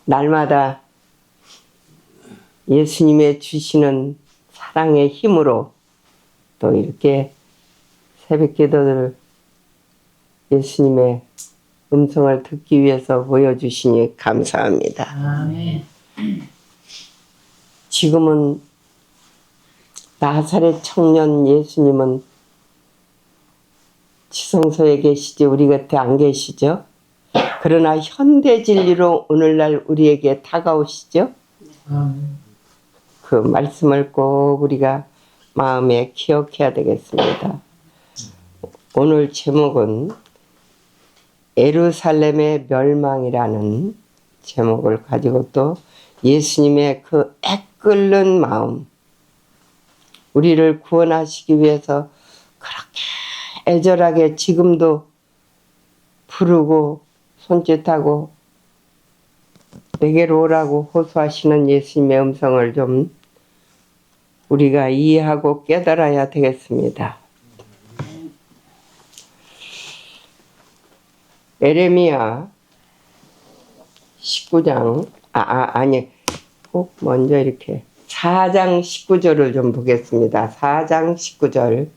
날마다 예수님의 주시는 사랑의 힘으로 또 이렇게 새벽 기도를 예수님의 음성을 듣기 위해서 모여주시니 감사합니다. 아멘. 지금은 나사렛 청년 예수님은 지성소에 계시지 우리 곁에 안 계시죠? 그러나 현대 진리로 오늘날 우리에게 다가오시죠? 그 말씀을 꼭 우리가 마음에 기억해야 되겠습니다. 오늘 제목은 예루살렘의 멸망이라는 제목을 가지고 또 예수님의 그 애끓는 마음, 우리를 구원하시기 위해서 그렇게 애절하게 지금도 부르고 손짓하고 내게로 오라고 호소하시는 예수님의 음성을 좀 우리가 이해하고 깨달아야 되겠습니다. 에레미야 19장 아니 꼭 먼저 이렇게 4장 19절을 좀 보겠습니다. 4장 19절.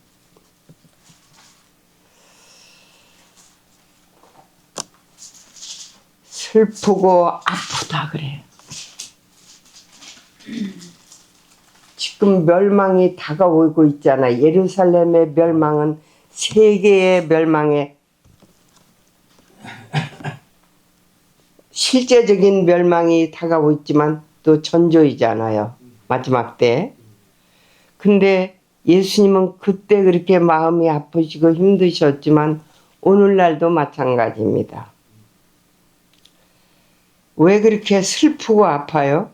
슬프고 아프다 그래요. 지금 멸망이 다가오고 있잖아. 예루살렘의 멸망은 세계의 멸망에 실제적인 멸망이 다가오고 있지만 또 전조이잖아요. 마지막 때. 근데 예수님은 그때 그렇게 마음이 아프시고 힘드셨지만 오늘날도 마찬가지입니다. 왜 그렇게 슬프고 아파요?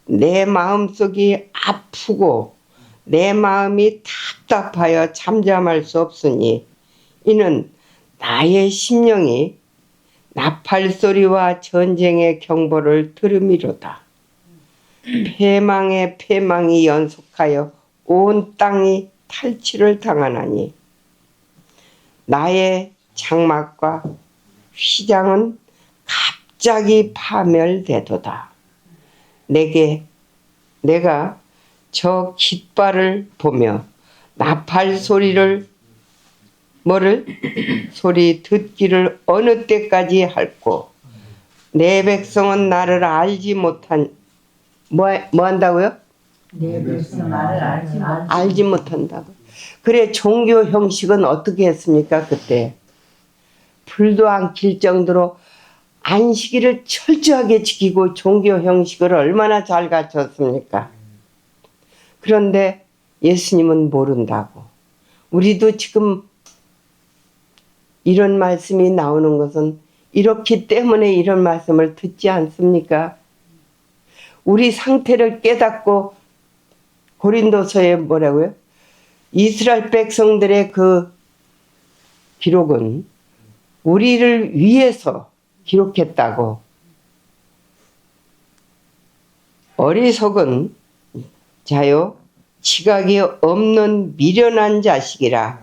내 마음속이 아프고 내 마음이 답답하여 잠잠할 수 없으니 이는 나의 심령이 나팔소리와 전쟁의 경보를 들음이로다. 패망의 패망이 연속하여 온 땅이 탈취를 당하나니 나의 장막과 휘장은 갑자기 파멸되도다. 내가 저 깃발을 보며 나팔 소리를 소리 듣기를 어느 때까지 할꼬 내 백성은 나를 알지 못한 뭐 한다고요? 내 백성은 나를 알지 못한다고. 그래 종교 형식은 어떻게 했습니까? 그때 불도 안 킬 정도로 안식일을 철저하게 지키고 종교 형식을 얼마나 잘 갖췄습니까? 그런데 예수님은 모른다고. 우리도 지금 이런 말씀이 나오는 것은 이렇기 때문에 이런 말씀을 듣지 않습니까? 우리 상태를 깨닫고 고린도서에 뭐라고요? 이스라엘 백성들의 그 기록은 우리를 위해서 기록했다고. 어리석은 자요 지각이 없는 미련한 자식이라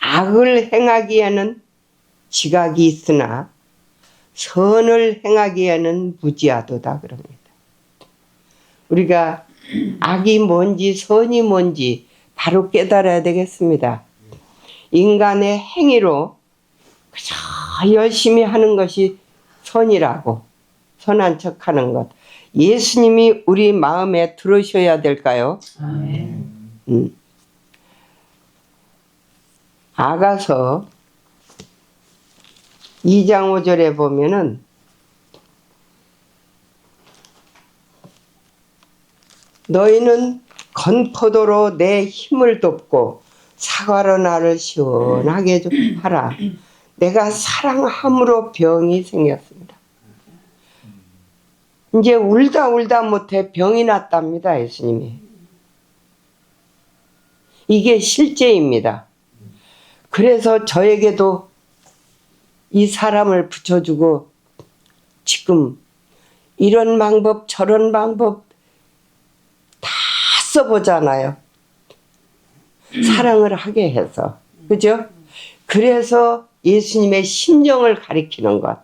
악을 행하기에는 지각이 있으나 선을 행하기에는 무지하도다 그럽니다. 우리가 악이 뭔지 선이 뭔지 바로 깨달아야 되겠습니다. 인간의 행위로 그저 열심히 하는 것이 선이라고 선한 척하는 것. 예수님이 우리 마음에 들으셔야 될까요? 아멘. 아가서 2장 5절에 보면은 너희는 건포도로 내 힘을 돕고 사과로 나를 시원하게 하라. 내가 사랑함으로 병이 생겼습니다. 이제 울다 못해 병이 났답니다. 예수님이. 이게 실제입니다. 그래서 저에게도 이 사람을 붙여주고 지금 이런 방법 저런 방법 다 써보잖아요. 사랑을 하게 해서. 그죠? 그래서 예수님의 심정을 가리키는 것.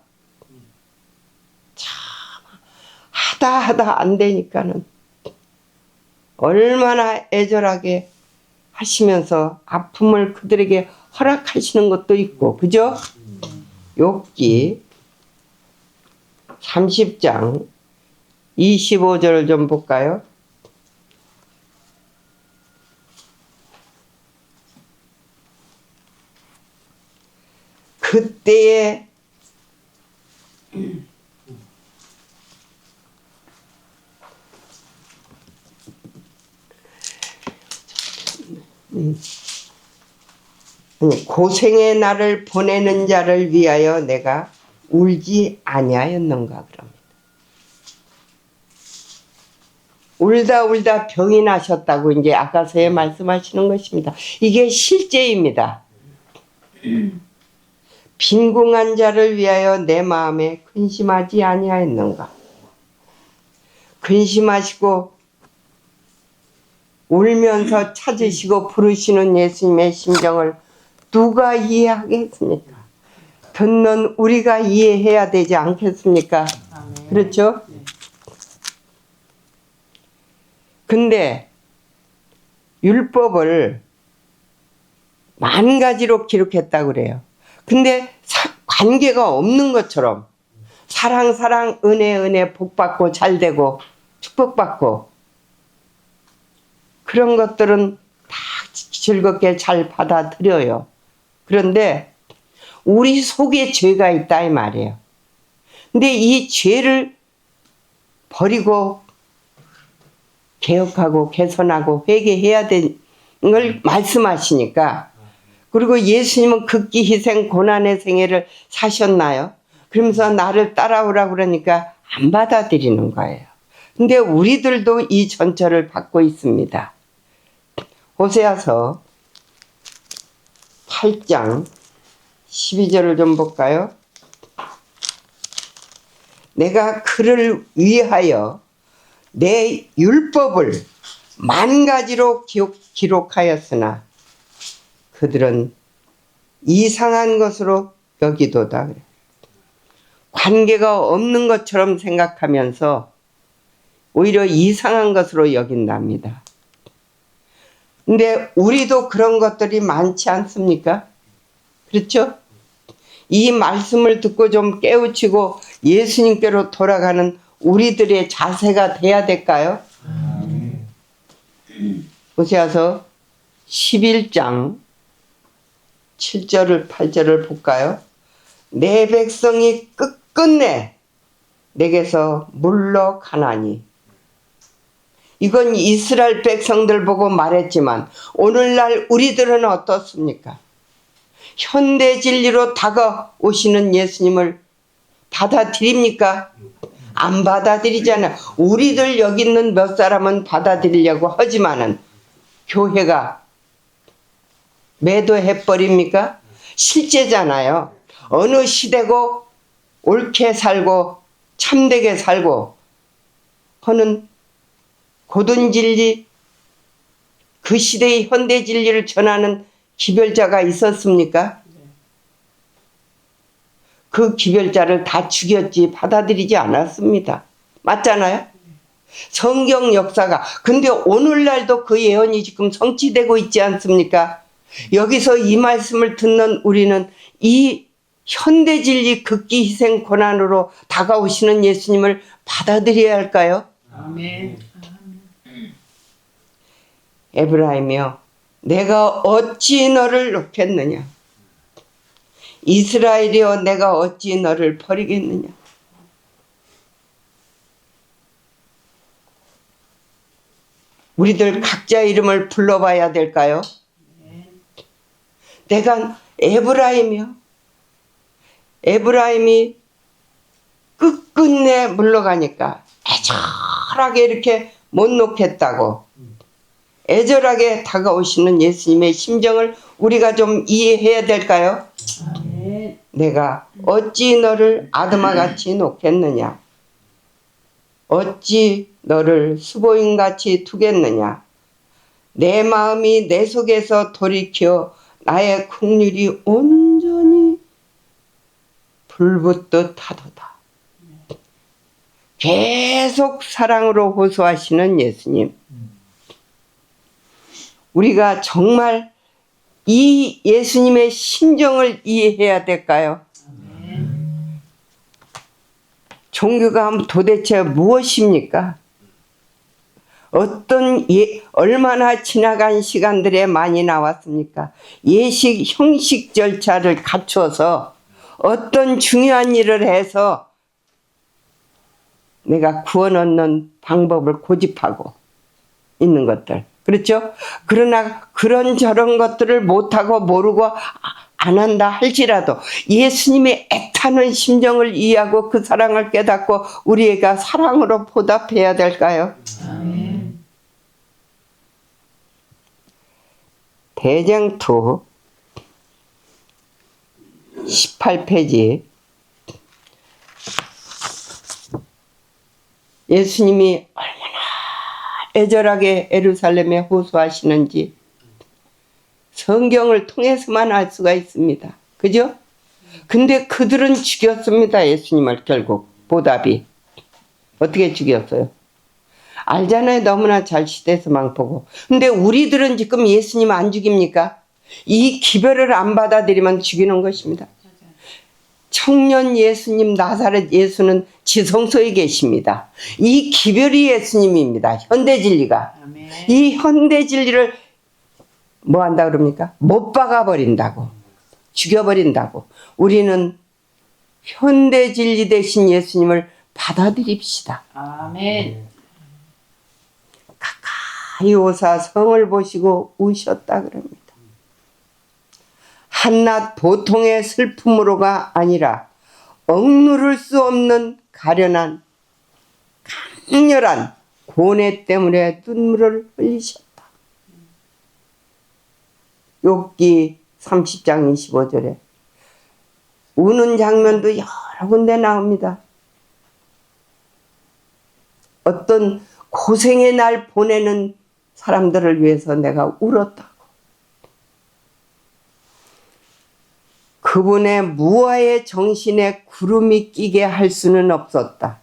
하다 안 되니까는 얼마나 애절하게 하시면서 아픔을 그들에게 허락하시는 것도 있고, 그죠? 욥기 30장 25절을 좀 볼까요? 그때에 고생의 날을 보내는 자를 위하여 내가 울지 아니하였는가 그럽니다. 울다 울다 병이 나셨다고 이제 아까서에 말씀하시는 것입니다. 이게 실제입니다. 빈궁한 자를 위하여 내 마음에 근심하지 아니하였는가. 근심하시고 울면서 찾으시고 부르시는 예수님의 심정을 누가 이해하겠습니까? 듣는 우리가 이해해야 되지 않겠습니까? 아멘. 그렇죠? 근데 율법을 만 가지로 기록했다고 그래요. 근데 관계가 없는 것처럼 사랑 사랑 은혜 은혜 복받고 잘되고 축복받고 그런 것들은 다 즐겁게 잘 받아들여요. 그런데 우리 속에 죄가 있다 이 말이에요. 근데 이 죄를 버리고 개혁하고 개선하고 회개해야 되는 걸 말씀하시니까, 그리고 예수님은 극기 희생 고난의 생애를 사셨나요? 그러면서 나를 따라오라고 그러니까 안 받아들이는 거예요. 근데 우리들도 이 전철을 받고 있습니다. 호세아서 8장 12절을 좀 볼까요? 내가 그를 위하여 내 율법을 만 가지로 기록하였으나 그들은 이상한 것으로 여기도다. 관계가 없는 것처럼 생각하면서 오히려 이상한 것으로 여긴답니다. 근데 우리도 그런 것들이 많지 않습니까? 그렇죠? 이 말씀을 듣고 좀 깨우치고 예수님께로 돌아가는 우리들의 자세가 돼야 될까요? 호세아서 11장 7절을 8절을 볼까요? 내 백성이 끝끝내 내게서 물러가나니. 이건 이스라엘 백성들 보고 말했지만 오늘날 우리들은 어떻습니까? 현대 진리로 다가오시는 예수님을 받아들입니까? 안 받아들이잖아요. 우리들 여기 있는 몇 사람은 받아들이려고 하지만은 교회가 매도해버립니까? 실제잖아요. 어느 시대고 옳게 살고 참되게 살고 하는 고든 진리, 그 시대의 현대 진리를 전하는 기별자가 있었습니까? 그 기별자를 다 죽였지 받아들이지 않았습니다. 맞잖아요? 성경 역사가. 근데 오늘날도 그 예언이 지금 성취되고 있지 않습니까? 여기서 이 말씀을 듣는 우리는 이 현대 진리 극기 희생 고난으로 다가오시는 예수님을 받아들여야 할까요? 아멘. 에브라임이여, 내가 어찌 너를 놓겠느냐? 이스라엘이여, 내가 어찌 너를 버리겠느냐? 우리들 각자 이름을 불러봐야 될까요? 내가 에브라임이요. 에브라임이 끝끝내 물러가니까 애절하게 이렇게 못 놓겠다고 애절하게 다가오시는 예수님의 심정을 우리가 좀 이해해야 될까요? 아멘. 내가 어찌 너를 아드마같이 놓겠느냐? 어찌 너를 수보인같이 두겠느냐? 내 마음이 내 속에서 돌이켜 나의 긍휼이 온전히 불붙듯 하도다. 계속 사랑으로 호소하시는 예수님. 우리가 정말 이 예수님의 심정을 이해해야 될까요? 종교가 도대체 무엇입니까? 얼마나 지나간 시간들에 많이 나왔습니까? 예식, 형식 절차를 갖춰서 어떤 중요한 일을 해서 내가 구원 얻는 방법을 고집하고 있는 것들. 그렇죠? 그러나 그런 저런 것들을 못하고 모르고 안 한다 할지라도 예수님의 애타는 심정을 이해하고 그 사랑을 깨닫고 우리가 사랑으로 보답해야 될까요? 아멘. 대쟁투 18페이지 예수님이 얼마나 애절하게 예루살렘에 호소하시는지 성경을 통해서만 알 수가 있습니다. 그죠? 근데 그들은 죽였습니다. 예수님을 결국 보답이. 어떻게 죽였어요? 알잖아요. 너무나 잘 시대서만 보고. 근데 우리들은 지금 예수님 안 죽입니까? 이 기별을 안 받아들이면 죽이는 것입니다. 청년 예수님 나사렛 예수는 지성소에 계십니다. 이 기별이 예수님입니다. 현대 진리가. 아멘. 이 현대 진리를 뭐 한다 그럽니까? 못 박아 버린다고. 죽여 버린다고. 우리는 현대 진리 대신 예수님을 받아들입시다. 아멘. 가까이 오사 성을 보시고 우셨다 그럽니다. 한낱 보통의 슬픔으로가 아니라 억누를 수 없는 가련한 강렬한 고뇌 때문에 눈물을 흘리셨다. 욥기 30장 25절에 우는 장면도 여러 군데 나옵니다. 어떤 고생의 날 보내는 사람들을 위해서 내가 울었다고. 그분의 무아의 정신에 구름이 끼게 할 수는 없었다.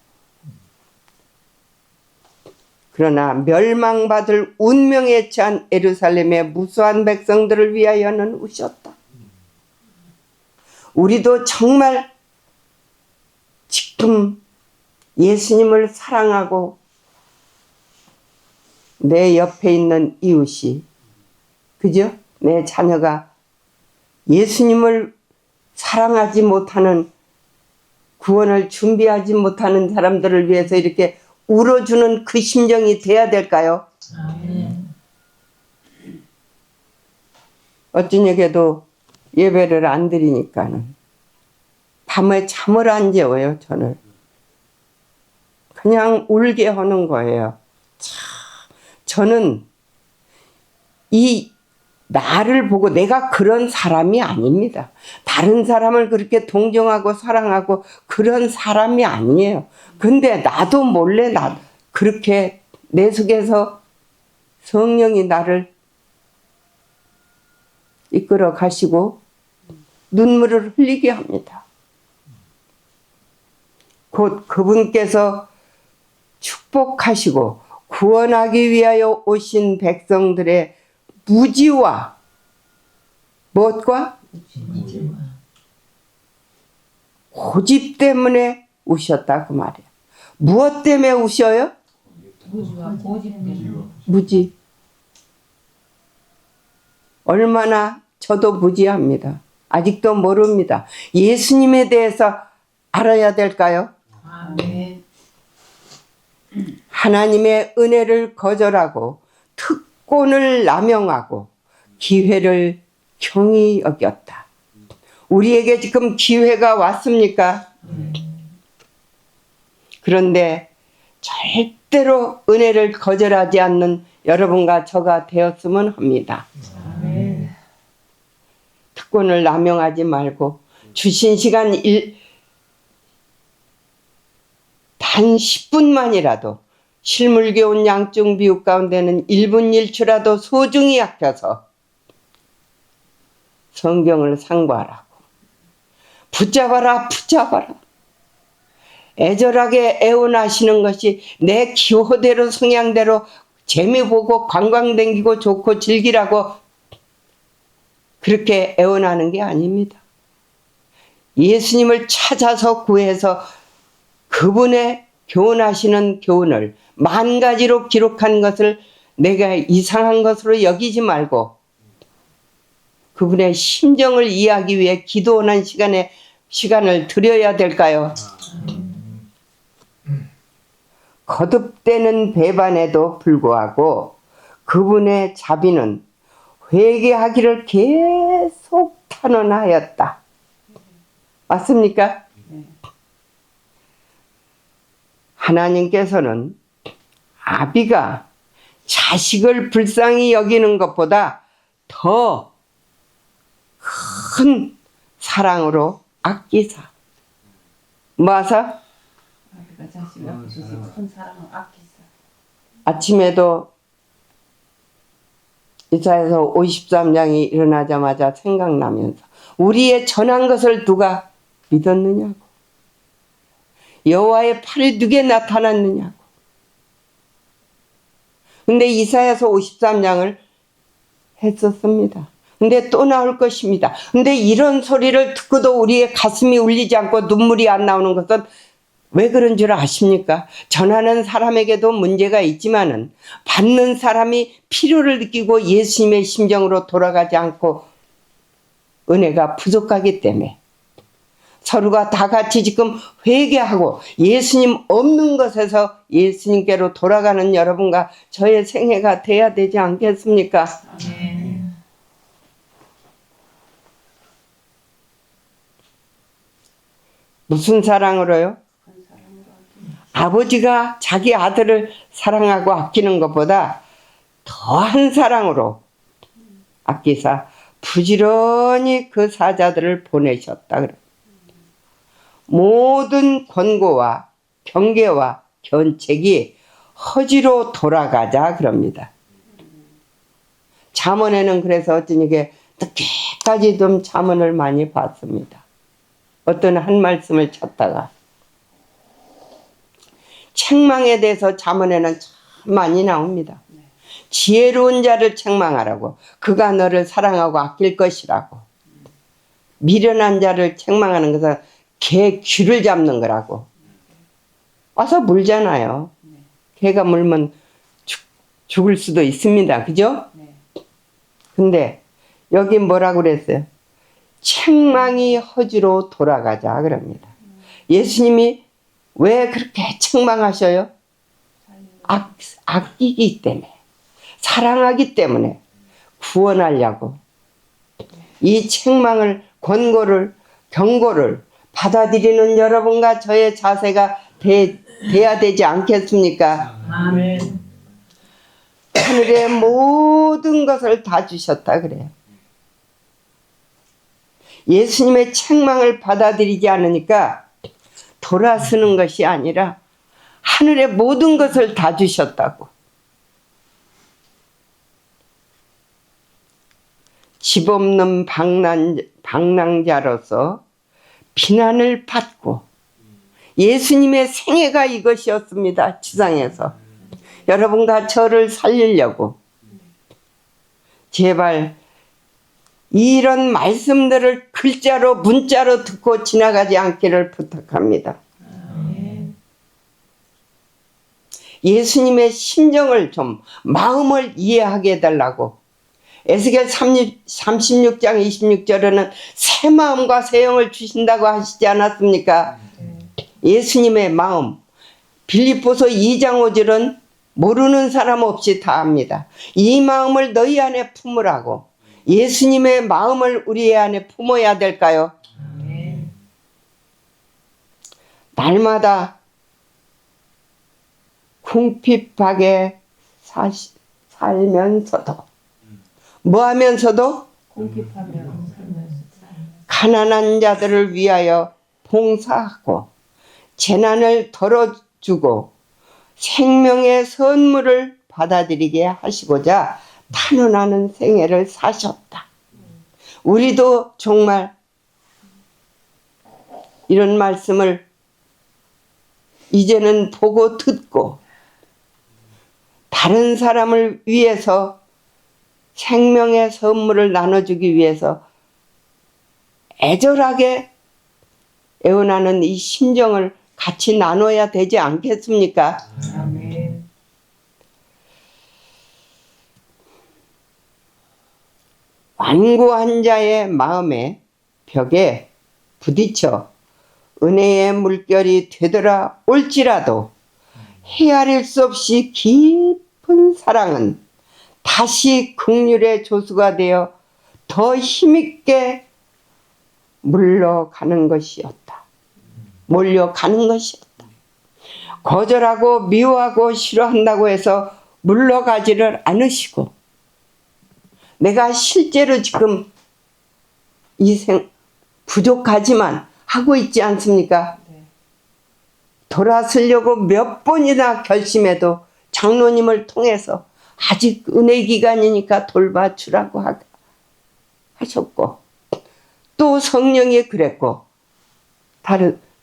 그러나 멸망받을 운명에 처한 예루살렘의 무수한 백성들을 위하여는 우셨다. 우리도 정말 지금 예수님을 사랑하고 내 옆에 있는 이웃이, 그죠? 내 자녀가 예수님을 사랑하지 못하는, 구원을 준비하지 못하는 사람들을 위해서 이렇게 울어주는 그 심정이 돼야 될까요? 아멘. 어찌냐게도 예배를 안 드리니까는 밤에 잠을 안 재워요. 저는 그냥 울게 하는 거예요. 저는 이 나를 보고 내가 그런 사람이 아닙니다. 다른 사람을 그렇게 동정하고 사랑하고 그런 사람이 아니에요. 근데 나도 몰래 그렇게 내 속에서 성령이 나를 이끌어 가시고 눈물을 흘리게 합니다. 곧 그분께서 축복하시고 구원하기 위하여 오신 백성들의 무지와 무엇과? 고집 때문에 우셨다 그 말이에요. 무엇 때문에 우셔요? 무지. 얼마나 저도 무지합니다. 아직도 모릅니다. 예수님에 대해서 알아야 될까요? 아멘. 하나님의 은혜를 거절하고 특권을 남용하고 기회를 경히 여겼다. 우리에게 지금 기회가 왔습니까? 그런데 절대로 은혜를 거절하지 않는 여러분과 저가 되었으면 합니다. 아멘. 특권을 남용하지 말고 주신 시간 단 10분만이라도 실물교훈 양쪽 비유 가운데는 1분 1초라도 소중히 아껴서 성경을 상고하라고. 붙잡아라. 애절하게 애원하시는 것이 내 기호대로 성향대로 재미 보고 관광 댕기고 좋고 즐기라고 그렇게 애원하는 게 아닙니다. 예수님을 찾아서 구해서 그분의 교훈하시는 교훈을 만 가지로 기록한 것을 내가 이상한 것으로 여기지 말고 그분의 심정을 이해하기 위해 기도하는 시간을 드려야 될까요? 거듭되는 배반에도 불구하고 그분의 자비는 회개하기를 계속 탄원하였다. 맞습니까? 하나님께서는 아비가 자식을 불쌍히 여기는 것보다 더 큰 사랑으로 아끼사. 뭐하사? 아비가 자식을 아끼시 큰 사랑을 아끼사. 아침에도 이사야서 53장이 일어나자마자 생각나면서 우리의 전한 것을 누가 믿었느냐고. 여호와의 팔이 누게 나타났느냐고. 근데 이사야서 53장을 했었습니다. 근데 또 나올 것입니다. 근데 이런 소리를 듣고도 우리의 가슴이 울리지 않고 눈물이 안 나오는 것은 왜 그런 줄 아십니까? 전하는 사람에게도 문제가 있지만은 받는 사람이 필요를 느끼고 예수님의 심정으로 돌아가지 않고 은혜가 부족하기 때문에 서로가 다 같이 지금 회개하고 예수님 없는 것에서 예수님께로 돌아가는 여러분과 저의 생애가 돼야 되지 않겠습니까? 아멘. 무슨 사랑으로요? 큰 사랑으로 아끼사. 아버지가 자기 아들을 사랑하고 아끼는 것보다 더한 사랑으로 아끼사 부지런히 그 사자들을 보내셨다. 모든 권고와 경계와 견책이 허지로 돌아가자 그럽니다. 잠언에는 그래서 어떤 이게 늦게까지 좀 잠언을 많이 봤습니다. 어떤 한 말씀을 찾다가 책망에 대해서 잠언에는 참 많이 나옵니다. 지혜로운 자를 책망하라고. 그가 너를 사랑하고 아낄 것이라고. 미련한 자를 책망하는 것은 개 귀를 잡는 거라고. 와서 물잖아요. 개가 물면 죽을 수도 있습니다. 그죠? 근데 여기 뭐라고 그랬어요? 책망이 허지로 돌아가자 그럽니다. 예수님이 왜 그렇게 책망하셔요? 아끼기 때문에, 사랑하기 때문에, 구원하려고. 이 책망을, 권고를, 경고를 받아들이는 여러분과 저의 자세가 돼야 되지 않겠습니까? 아멘. 하늘의 모든 것을 다 주셨다 그래요. 예수님의 책망을 받아들이지 않으니까 돌아서는 것이 아니라 하늘의 모든 것을 다 주셨다고. 집 없는 방랑자로서 비난을 받고 예수님의 생애가 이것이었습니다. 지상에서. 여러분과 저를 살리려고. 제발 이런 말씀들을 글자로 문자로 듣고 지나가지 않기를 부탁합니다. 예수님의 심정을 좀 마음을 이해하게 해달라고. 에스겔 36장 26절에는 새 마음과 새 영을 주신다고 하시지 않았습니까? 예수님의 마음. 빌립보서 2장 5절은 모르는 사람 없이 다 압니다. 이 마음을 너희 안에 품으라고. 예수님의 마음을 우리 안에 품어야 될까요? 날마다 궁핍하게 살면서도 뭐 하면서도 궁핍하며 살면서 가난한 자들을 위하여 봉사하고 재난을 덜어주고 생명의 선물을 받아들이게 하시고자 탄원하는 생애를 사셨다. 우리도 정말 이런 말씀을 이제는 보고 듣고 다른 사람을 위해서 생명의 선물을 나눠주기 위해서 애절하게 애원하는 이 심정을 같이 나눠야 되지 않겠습니까? 아멘. 완고한 자의 마음에 벽에 부딪혀 은혜의 물결이 되돌아 올지라도 헤아릴 수 없이 깊은 사랑은 다시 긍휼의 조수가 되어 더 힘있게 물러가는 것이었다. 몰려가는 것이었다. 거절하고 미워하고 싫어한다고 해서 물러가지를 않으시고 내가 실제로 지금 부족하지만 하고 있지 않습니까? 네. 돌아서려고 몇 번이나 결심해도 장로님을 통해서 아직 은혜 기간이니까 돌봐주라고 하셨고 또 성령이 그랬고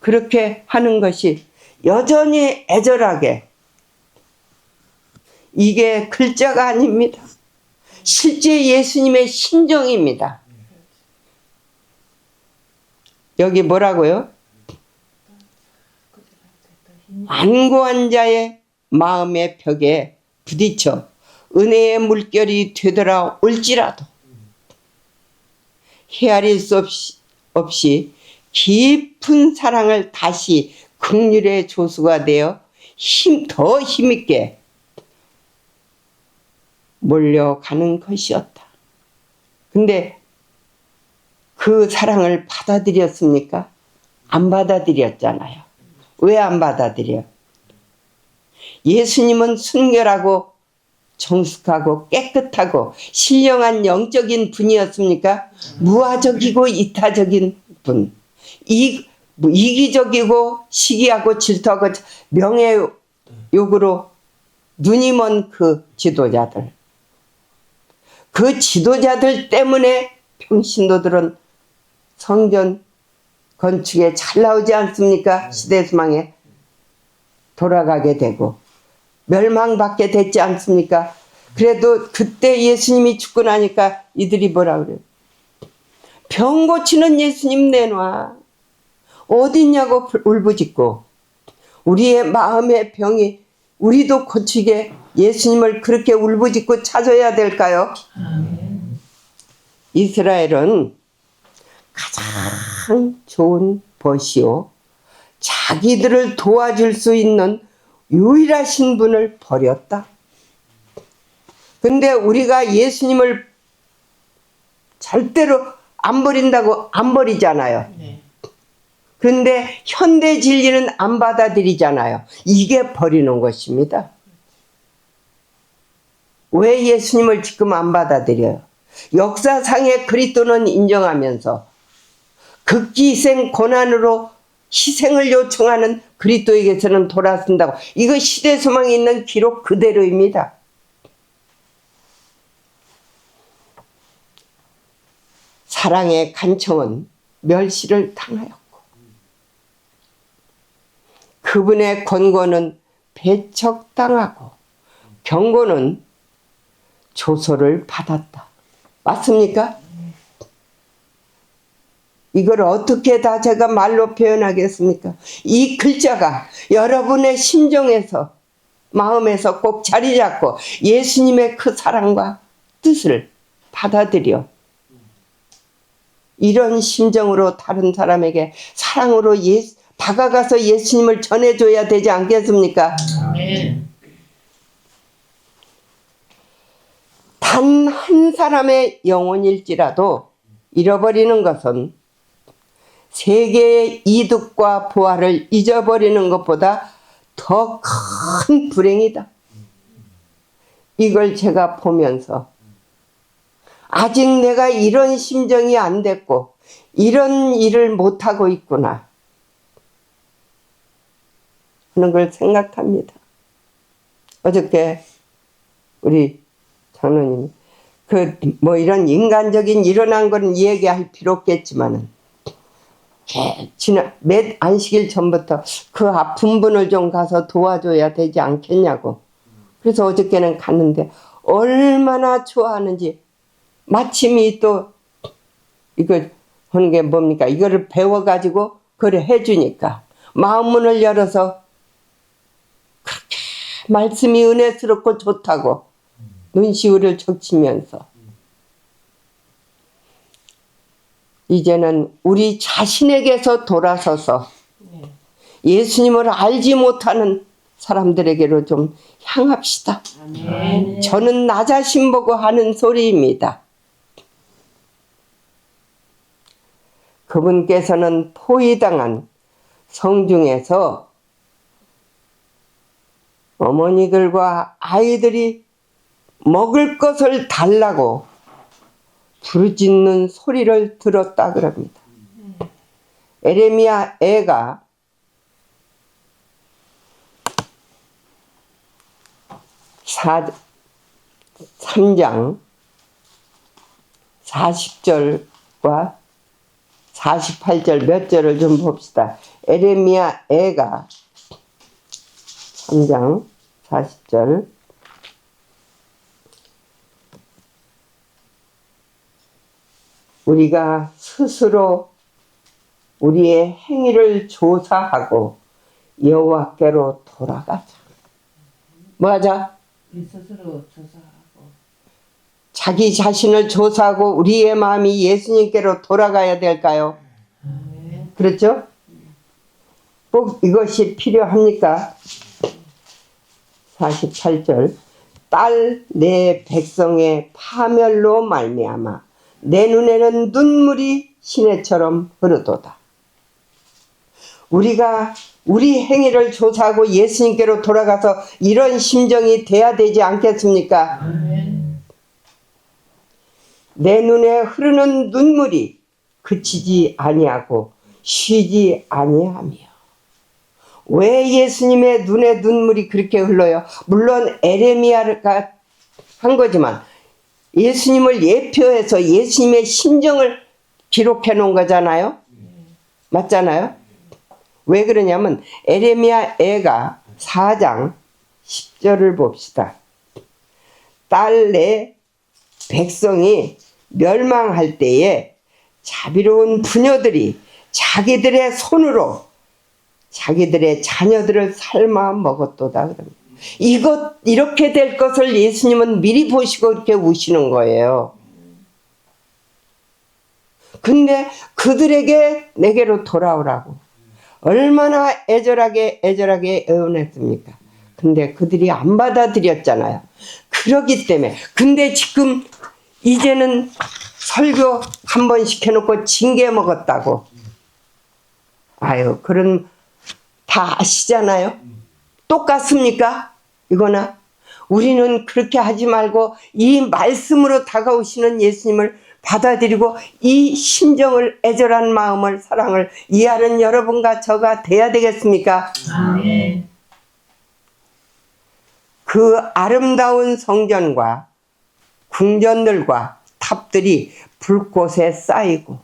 그렇게 하는 것이 여전히 애절하게 이게 글자가 아닙니다. 실제 예수님의 심정입니다. 여기 뭐라고요? 완고한 자의 마음의 벽에 부딪혀 은혜의 물결이 되돌아 올지라도 헤아릴 수 없이 깊은 사랑을 다시 긍휼의 조수가 되어 더 힘있게 몰려가는 것이었다. 근데 그 사랑을 받아들였습니까? 안 받아들였잖아요. 왜 안 받아들여? 예수님은 순결하고 정숙하고 깨끗하고 신령한 영적인 분이었습니까? 무아적이고 이타적인 분. 이기적이고 시기하고 질투하고 명예욕으로 눈이 먼 그 지도자들. 그 지도자들 때문에 평신도들은 성전 건축에 잘 나오지 않습니까? 시대수망에 돌아가게 되고 멸망받게 됐지 않습니까? 그래도 그때 예수님이 죽고 나니까 이들이 뭐라 그래요? 병 고치는 예수님 내놔. 어딨냐고 울부짖고 우리의 마음의 병이 우리도 고치게 예수님을 그렇게 울부짖고 찾아야 될까요? 아멘. 이스라엘은 가장 좋은 벗이요 자기들을 도와줄 수 있는 유일하신 분을 버렸다. 근데 우리가 예수님을 절대로 안 버린다고 안 버리잖아요. 네. 그런데 현대 진리는 안 받아들이잖아요. 이게 버리는 것입니다. 왜 예수님을 지금 안 받아들여요? 역사상의 그리스도는 인정하면서 극기희생 고난으로 희생을 요청하는 그리스도에게서는 돌아선다고. 이거 시대소망이 있는 기록 그대로입니다. 사랑의 간청은 멸시를 당하였고 그분의 권고는 배척당하고 경고는 조소를 받았다. 맞습니까? 이걸 어떻게 다 제가 말로 표현하겠습니까? 이 글자가 여러분의 심정에서 마음에서 꼭 자리 잡고 예수님의 그 사랑과 뜻을 받아들여 이런 심정으로 다른 사람에게 사랑으로 다가가서 예수님을 전해줘야 되지 않겠습니까? 아멘. 단 한 사람의 영혼일지라도 잃어버리는 것은 세계의 이득과 보화를 잊어버리는 것보다 더 큰 불행이다. 이걸 제가 보면서 아직 내가 이런 심정이 안 됐고 이런 일을 못하고 있구나 하는 걸 생각합니다. 어저께 우리 장로님이 이런 인간적인 일어난 거는 얘기할 필요 없겠지만은 몇 안식일 전부터 그 아픈 분을 좀 가서 도와줘야 되지 않겠냐고. 그래서 어저께는 갔는데 얼마나 좋아하는지. 마침이 또 이거 하는 게 뭡니까? 이거를 배워가지고 그래 해주니까 마음문을 열어서 그렇게 말씀이 은혜스럽고 좋다고 눈시울을 적치면서 이제는 우리 자신에게서 돌아서서 예수님을 알지 못하는 사람들에게로 좀 향합시다. 아멘. 저는 나 자신 보고 하는 소리입니다. 그분께서는 포위당한 성중에서 어머니들과 아이들이 먹을 것을 달라고 부르짖는 소리를 들었다 그럽니다. 에레미야 애가 사 3장 40절과 48절 몇 절을 좀 봅시다. 에레미야 애가 3장 40절 우리가 스스로 우리의 행위를 조사하고 여호와께로 돌아가자. 뭐하자? 우리 스스로 조사하고 자기 자신을 조사하고 우리의 마음이 예수님께로 돌아가야 될까요? 아멘. 그렇죠? 꼭 이것이 필요합니까? 48절 딸 내 백성의 파멸로 말미암아 내 눈에는 눈물이 시내처럼 흐르도다. 우리가 우리 행위를 조사하고 예수님께로 돌아가서 이런 심정이 돼야 되지 않겠습니까? 아멘. 내 눈에 흐르는 눈물이 그치지 아니하고 쉬지 아니하며. 왜 예수님의 눈에 눈물이 그렇게 흘러요? 물론 에레미야가 한 거지만 예수님을 예표해서 예수님의 심정을 기록해 놓은 거잖아요. 맞잖아요. 왜 그러냐면 에레미야 애가 4장 10절을 봅시다. 딸 내 백성이 멸망할 때에 자비로운 부녀들이 자기들의 손으로 자기들의 자녀들을 삶아 먹었도다. 이렇게 될 것을 예수님은 미리 보시고 이렇게 우시는 거예요. 근데 그들에게 내게로 돌아오라고 얼마나 애절하게 애원했습니까? 근데 그들이 안 받아들였잖아요. 그러기 때문에 근데 지금 이제는 설교 한 번 시켜놓고 징계 먹었다고. 아유, 그런 다 아시잖아요. 똑같습니까? 이거나 우리는 그렇게 하지 말고 이 말씀으로 다가오시는 예수님을 받아들이고 이 심정을, 애절한 마음을, 사랑을 이해하는 여러분과 저가 돼야 되겠습니까? 아멘. 그 아름다운 성전과 궁전들과 탑들이 불꽃에 쌓이고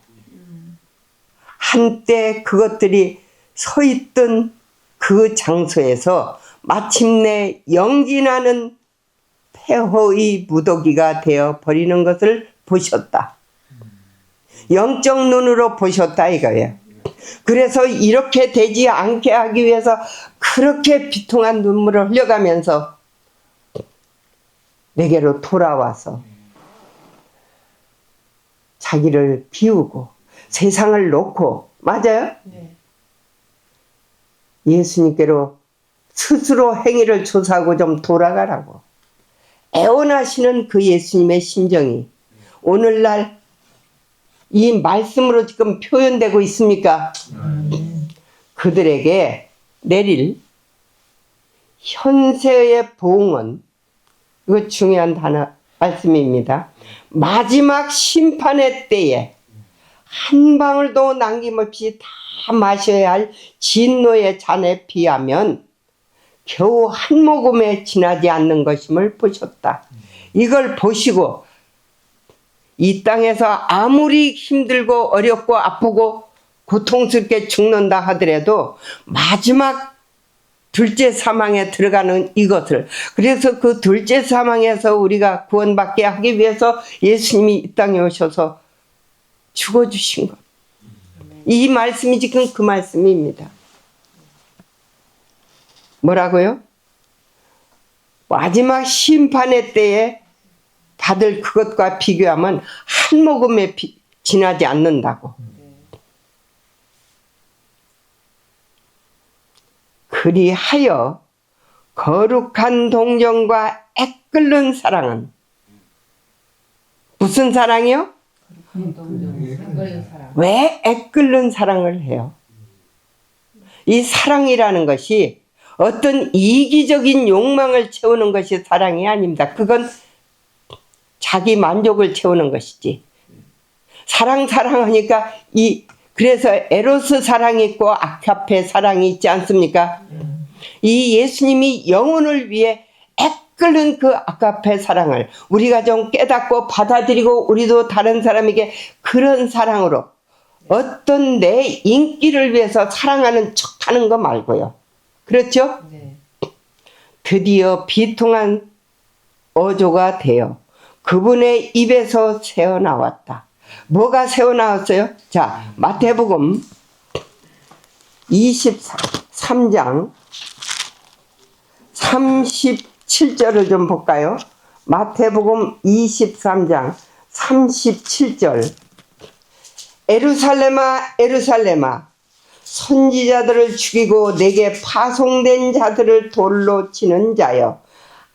한때 그것들이 서 있던 그 장소에서 마침내 영진하는 폐허의 무더기가 되어 버리는 것을 보셨다. 영적 눈으로 보셨다 이거예요. 그래서 이렇게 되지 않게 하기 위해서 그렇게 비통한 눈물을 흘려가면서 내게로 돌아와서 자기를 비우고 세상을 놓고, 맞아요? 네. 예수님께로 스스로 행위를 조사하고 좀 돌아가라고 애원하시는 그 예수님의 심정이 오늘날 이 말씀으로 지금 표현되고 있습니까? 그들에게 내릴 현세의 보응은, 이거 중요한 말씀입니다. 마지막 심판의 때에 한 방울도 남김없이 다 마셔야 할 진노의 잔에 비하면 겨우 한 모금에 지나지 않는 것임을 보셨다. 이걸 보시고 이 땅에서 아무리 힘들고 어렵고 아프고 고통스럽게 죽는다 하더라도 마지막 둘째 사망에 들어가는 이것을, 그래서 그 둘째 사망에서 우리가 구원받게 하기 위해서 예수님이 이 땅에 오셔서 죽어주신 것. 이 말씀이 지금 그 말씀입니다. 뭐라고요? 마지막 심판의 때에 받을 그것과 비교하면 한 모금에 지나지 않는다고. 그리하여 거룩한 동정과 애끓는 사랑은 무슨 사랑이요? 왜 애끓는 사랑을 해요? 이 사랑이라는 것이 어떤 이기적인 욕망을 채우는 것이 사랑이 아닙니다. 그건 자기 만족을 채우는 것이지. 사랑하니까 그래서 에로스 사랑이 있고 아가페 사랑이 있지 않습니까? 이 예수님이 영혼을 위해 애끓는 그 아가페 사랑을 우리가 좀 깨닫고 받아들이고 우리도 다른 사람에게 그런 사랑으로 어떤 내 인기를 위해서 사랑하는 척하는 거 말고요. 그렇죠? 네. 드디어 비통한 어조가 되어 그분의 입에서 새어나왔다. 뭐가 새어나왔어요? 자, 마태복음 23장 37절을 좀 볼까요? 마태복음 23장 37절. 에루살렘아 에루살렘아 선지자들을 죽이고 내게 파송된 자들을 돌로 치는 자여,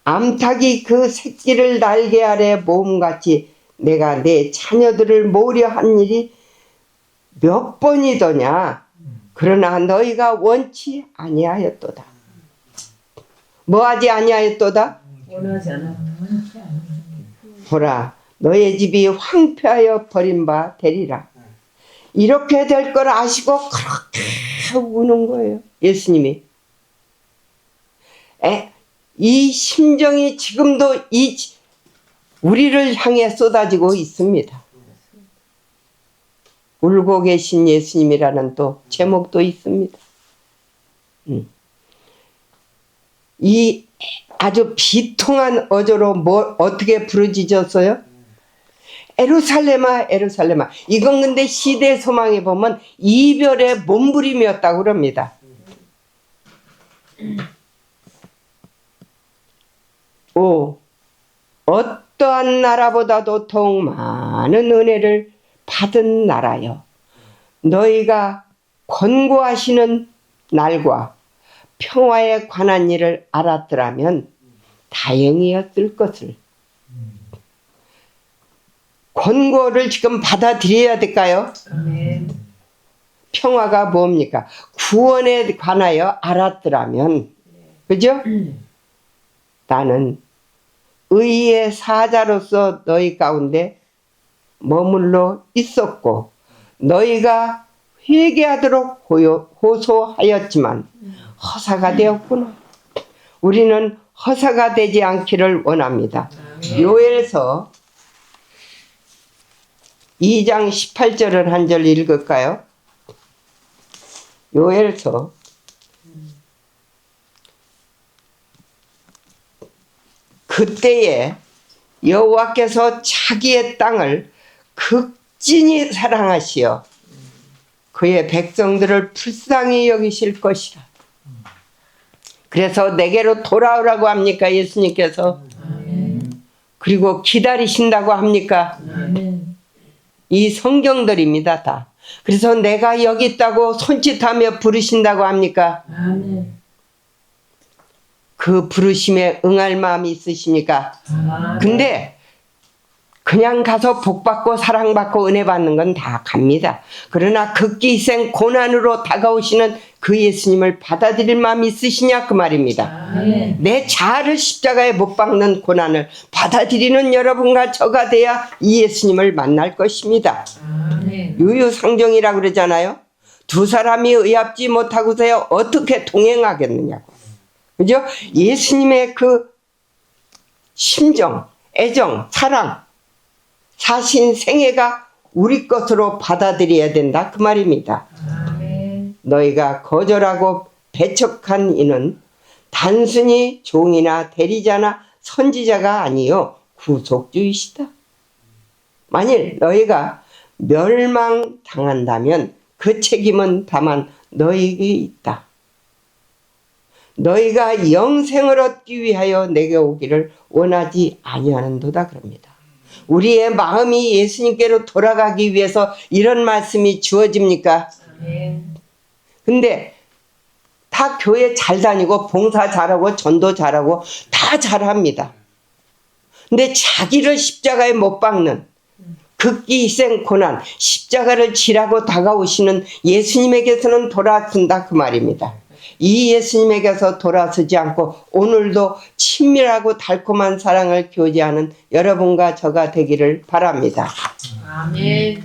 암탉이 그 새끼를 날개 아래 모음같이 내가 내 자녀들을 모으려 한 일이 몇 번이더냐. 그러나 너희가 원치 아니하였도다. 뭐하지 아니하였도다? 원하지 않아. 보라, 너의 집이 황폐하여 버림바 되리라. 이렇게 될 걸 아시고 그렇게 우는 거예요, 예수님이. 이 심정이 지금도 우리를 향해 쏟아지고 있습니다. 울고 계신 예수님이라는 또 제목도 있습니다. 이 아주 비통한 어조로 어떻게 부르짖었어요? 에루살렘아 에루살렘아. 이건 근데 시대 소망에 보면 이별의 몸부림이었다고 그럽니다. 어떠한 나라보다도 더욱 많은 은혜를 받은 나라여, 너희가 권고하시는 날과 평화에 관한 일을 알았더라면 다행이었을 것을. 권고를 지금 받아들여야 될까요? 아멘. 평화가 뭡니까? 구원에 관하여 알았더라면, 그죠? 나는 의의 사자로서 너희 가운데 머물러 있었고 너희가 회개하도록 호소하였지만 허사가 되었구나. 우리는 허사가 되지 않기를 원합니다. 요엘서 2장 18절을 한 절 읽을까요? 요엘서 그때에 여호와께서 자기의 땅을 극진히 사랑하시어 그의 백성들을 불쌍히 여기실 것이라. 그래서 내게로 돌아오라고 합니까? 예수님께서. 그리고 기다리신다고 합니까? 이 성경들입니다, 다. 그래서 내가 여기 있다고 손짓하며 부르신다고 합니까? 그 부르심에 응할 마음이 있으십니까? 근데 그냥 가서 복받고 사랑받고 은혜 받는 건 다 갑니다. 그러나 극기생 고난으로 다가오시는 그 예수님을 받아들일 마음이 있으시냐 그 말입니다. 내 자아를 십자가에 못 박는 고난을 받아들이는 여러분과 저가 돼야 이 예수님을 만날 것입니다. 유유상종이라고 그러잖아요. 두 사람이 의합지 못하고서야 어떻게 동행하겠느냐고. 그죠? 예수님의 그 심정, 애정, 사랑, 사신 생애가 우리 것으로 받아들여야 된다 그 말입니다. 너희가 거절하고 배척한 이는 단순히 종이나 대리자나 선지자가 아니요 구속주이시다. 만일 너희가 멸망당한다면 그 책임은 다만 너희에게 있다. 너희가 영생을 얻기 위하여 내게 오기를 원하지 아니하는도다 그럽니다. 우리의 마음이 예수님께로 돌아가기 위해서 이런 말씀이 주어집니까? 근데 다 교회 잘 다니고 봉사 잘하고 전도 잘하고 다 잘합니다. 근데 자기를 십자가에 못 박는 극기 희생 고난 십자가를 지라고 다가오시는 예수님에게서는 돌아선다 그 말입니다. 이 예수님에게서 돌아서지 않고 오늘도 친밀하고 달콤한 사랑을 교제하는 여러분과 저가 되기를 바랍니다. 아멘.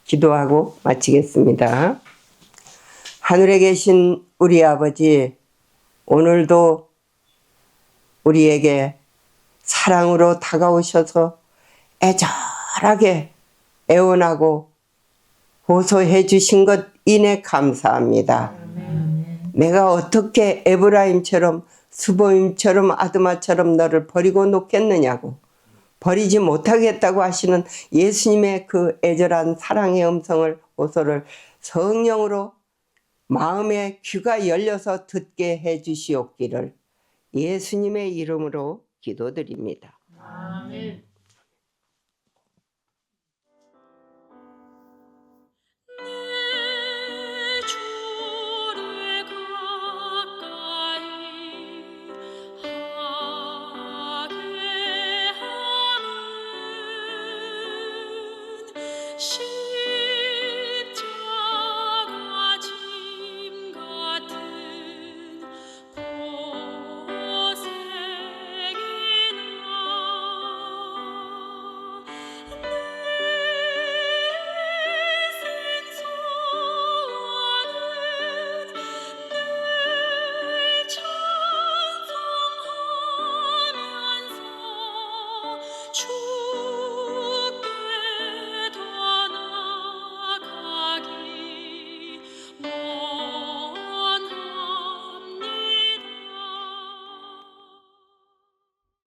기도하고 마치겠습니다. 하늘에 계신 우리 아버지, 오늘도 우리에게 사랑으로 다가오셔서 애절하게 애원하고 호소해 주신 것 인해 감사합니다. 내가 어떻게 에브라임처럼 스보임처럼 아드마처럼 너를 버리고 놓겠느냐고, 버리지 못하겠다고 하시는 예수님의 그 애절한 사랑의 음성을 호소를 성령으로 마음의 귀가 열려서 듣게 해 주시옵기를 예수님의 이름으로 기도드립니다. 아멘. 내 주를 가까이 하게 하는